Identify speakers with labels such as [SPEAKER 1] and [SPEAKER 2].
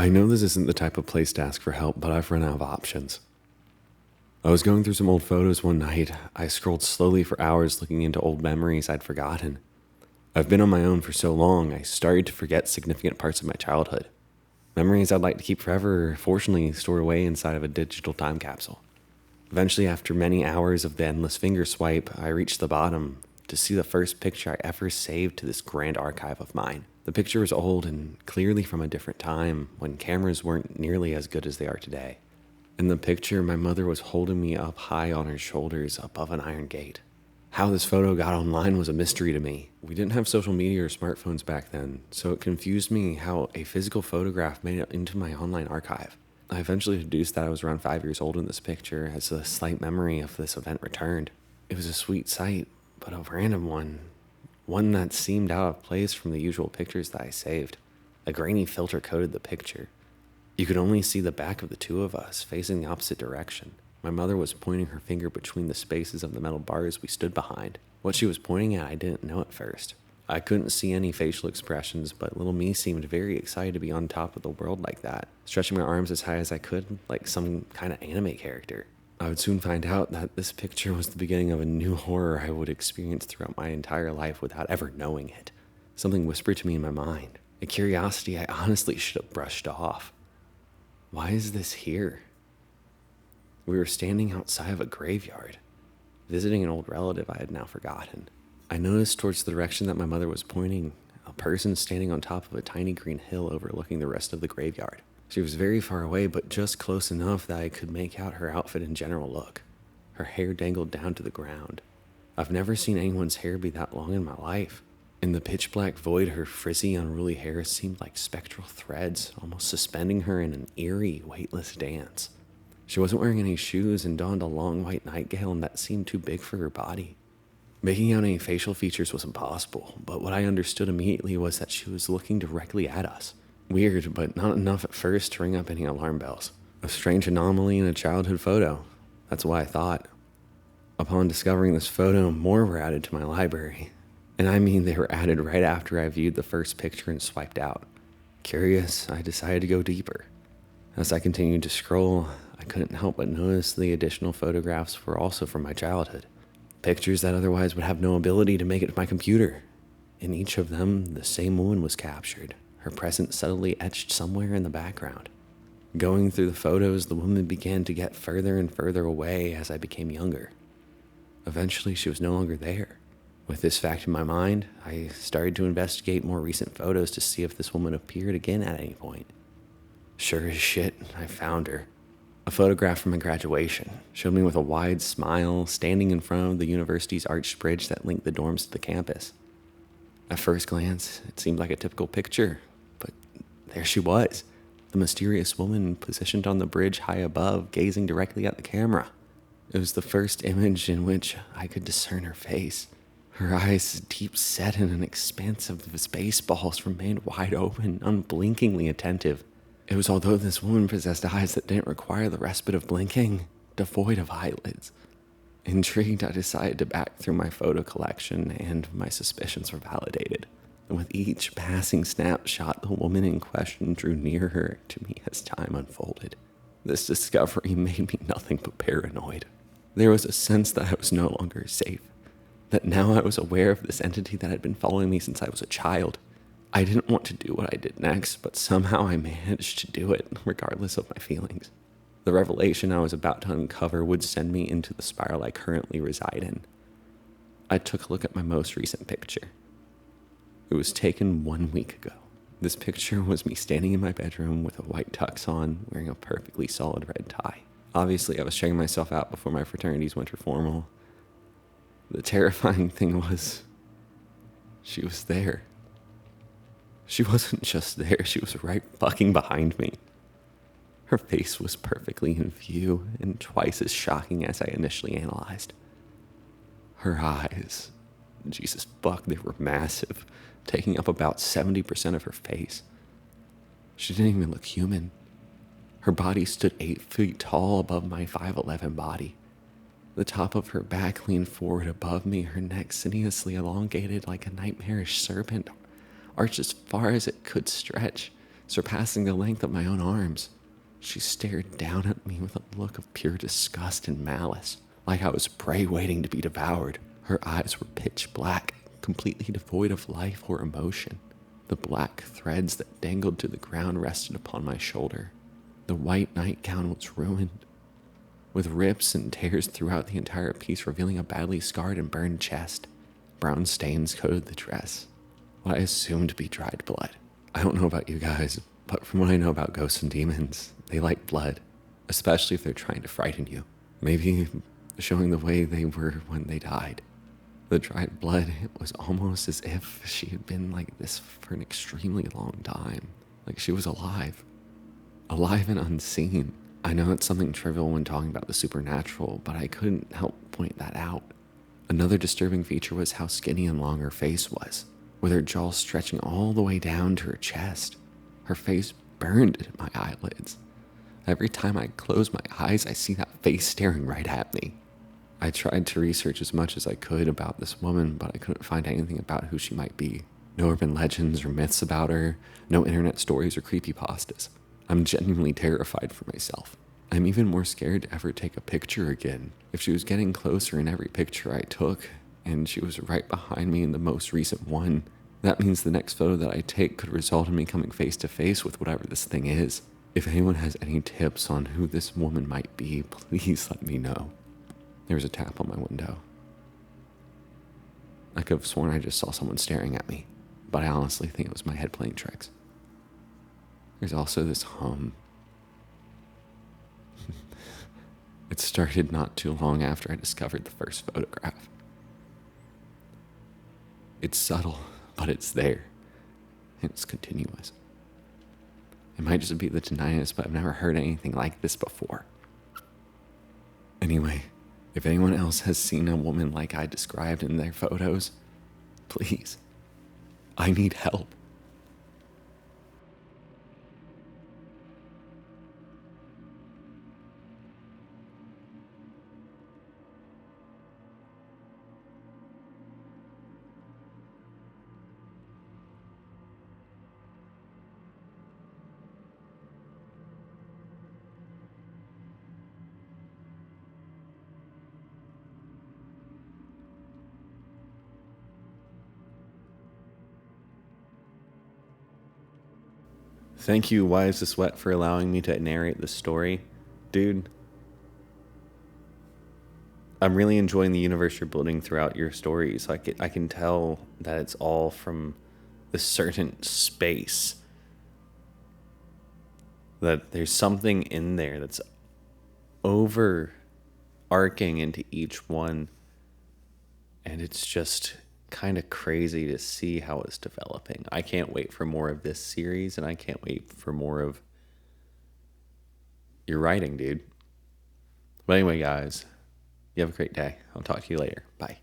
[SPEAKER 1] I know this isn't the type of place to ask for help, but I've run out of options. I was going through some old photos one night. I scrolled slowly for hours looking into old memories I'd forgotten. I've been on my own for so long, I started to forget significant parts of my childhood. Memories I'd like to keep forever are fortunately stored away inside of a digital time capsule. Eventually, after many hours of the endless finger swipe, I reached the bottom to see the first picture I ever saved to this grand archive of mine. The picture was old and clearly from a different time when cameras weren't nearly as good as they are today. In the picture, my mother was holding me up high on her shoulders above an iron gate. How this photo got online was a mystery to me. We didn't have social media or smartphones back then, so it confused me how a physical photograph made it into my online archive. I eventually deduced that I was around 5 years old in this picture as a slight memory of this event returned. It was a sweet sight, but a random one. One that seemed out of place from the usual pictures that I saved. A grainy filter coated the picture. You could only see the back of the two of us facing the opposite direction. My mother was pointing her finger between the spaces of the metal bars we stood behind. What she was pointing at, I didn't know at first. I couldn't see any facial expressions, but little me seemed very excited to be on top of the world like that, stretching my arms as high as I could, like some kind of anime character. I would soon find out that this picture was the beginning of a new horror I would experience throughout my entire life without ever knowing it. Something whispered to me in my mind, a curiosity I honestly should have brushed off. Why is this here? We were standing outside of a graveyard, visiting an old relative I had now forgotten. I noticed towards the direction that my mother was pointing, a person standing on top of a tiny green hill overlooking the rest of the graveyard. She was very far away, but just close enough that I could make out her outfit and general look. Her hair dangled down to the ground. I've never seen anyone's hair be that long in my life. In the pitch black void, her frizzy, unruly hair seemed like spectral threads, almost suspending her in an eerie, weightless dance. She wasn't wearing any shoes and donned a long white nightgown that seemed too big for her body. Making out any facial features was impossible, but what I understood immediately was that she was looking directly at us. Weird, but not enough at first to ring up any alarm bells. A strange anomaly in a childhood photo. That's what I thought. Upon discovering this photo, more were added to my library. And I mean they were added right after I viewed the first picture and swiped out. Curious, I decided to go deeper. As I continued to scroll, I couldn't help but notice the additional photographs were also from my childhood. Pictures that otherwise would have no ability to make it to my computer. In each of them, the same woman was captured, her presence subtly etched somewhere in the background. Going through the photos, the woman began to get further and further away as I became younger. Eventually, she was no longer there. With this fact in my mind, I started to investigate more recent photos to see if this woman appeared again at any point. Sure as shit, I found her. A photograph from my graduation showed me with a wide smile standing in front of the university's arched bridge that linked the dorms to the campus. At first glance, it seemed like a typical picture, but there she was, the mysterious woman positioned on the bridge high above, gazing directly at the camera. It was the first image in which I could discern her face. Her eyes, deep set in an expanse of space balls, remained wide open, unblinkingly attentive. It was although this woman possessed eyes that didn't require the respite of blinking, devoid of eyelids. Intrigued, I decided to back through my photo collection, and my suspicions were validated. And with each passing snapshot, the woman in question drew nearer to me as time unfolded. This discovery made me nothing but paranoid. There was a sense that I was no longer safe, that now I was aware of this entity that had been following me since I was a child. I didn't want to do what I did next, but somehow I managed to do it, regardless of my feelings. The revelation I was about to uncover would send me into the spiral I currently reside in. I took a look at my most recent picture. It was taken 1 week ago. This picture was me standing in my bedroom with a white tux on, wearing a perfectly solid red tie. Obviously, I was checking myself out before my fraternity's winter formal. The terrifying thing was, she was there. She wasn't just there, she was right fucking behind me. Her face was perfectly in view and twice as shocking as I initially analyzed. Her eyes, Jesus fuck, they were massive, taking up about 70% of her face. She didn't even look human. Her body stood 8 feet tall above my 5'11" body. The top of her back leaned forward above me, her neck sinuously elongated like a nightmarish serpent, arched as far as it could stretch, surpassing the length of my own arms. She stared down at me with a look of pure disgust and malice, like I was prey waiting to be devoured. Her eyes were pitch black, completely devoid of life or emotion. The black threads that dangled to the ground rested upon my shoulder. The white nightgown was ruined, with rips and tears throughout the entire piece, revealing a badly scarred and burned chest. Brown stains coated the dress, what I assumed to be dried blood. I don't know about you guys, but from what I know about ghosts and demons, they like blood, especially if they're trying to frighten you. Maybe showing the way they were when they died. The dried blood, it was almost as if she had been like this for an extremely long time. Like she was alive. Alive and unseen. I know it's something trivial when talking about the supernatural, but I couldn't help point that out. Another disturbing feature was how skinny and long her face was, with her jaw stretching all the way down to her chest. Her face burned at my eyelids. Every time I close my eyes, I see that face staring right at me. I tried to research as much as I could about this woman, but I couldn't find anything about who she might be. No urban legends or myths about her, no internet stories or creepypastas. I'm genuinely terrified for myself. I'm even more scared to ever take a picture again. If she was getting closer in every picture I took, and she was right behind me in the most recent one, that means the next photo that I take could result in me coming face to face with whatever this thing is. If anyone has any tips on who this woman might be, please let me know. There was a tap on my window. I could have sworn I just saw someone staring at me, but I honestly think it was my head playing tricks. There's also this hum. It started not too long after I discovered the first photograph. It's subtle, but it's there, and it's continuous. It might just be the tinnitus, but I've never heard anything like this before. Anyway, if anyone else has seen a woman like I described in their photos, please, I need help. Thank you, WhyIsThisWet, for allowing me to narrate this story. Dude, I'm really enjoying the universe you're building throughout your stories. I can tell that it's all from a certain space. That there's something in there that's overarching into each one. And it's just kind of crazy to see how it's developing. I can't wait for more of this series, and I can't wait for more of your writing, dude. But anyway, guys, you have a great day. I'll talk to you later. Bye.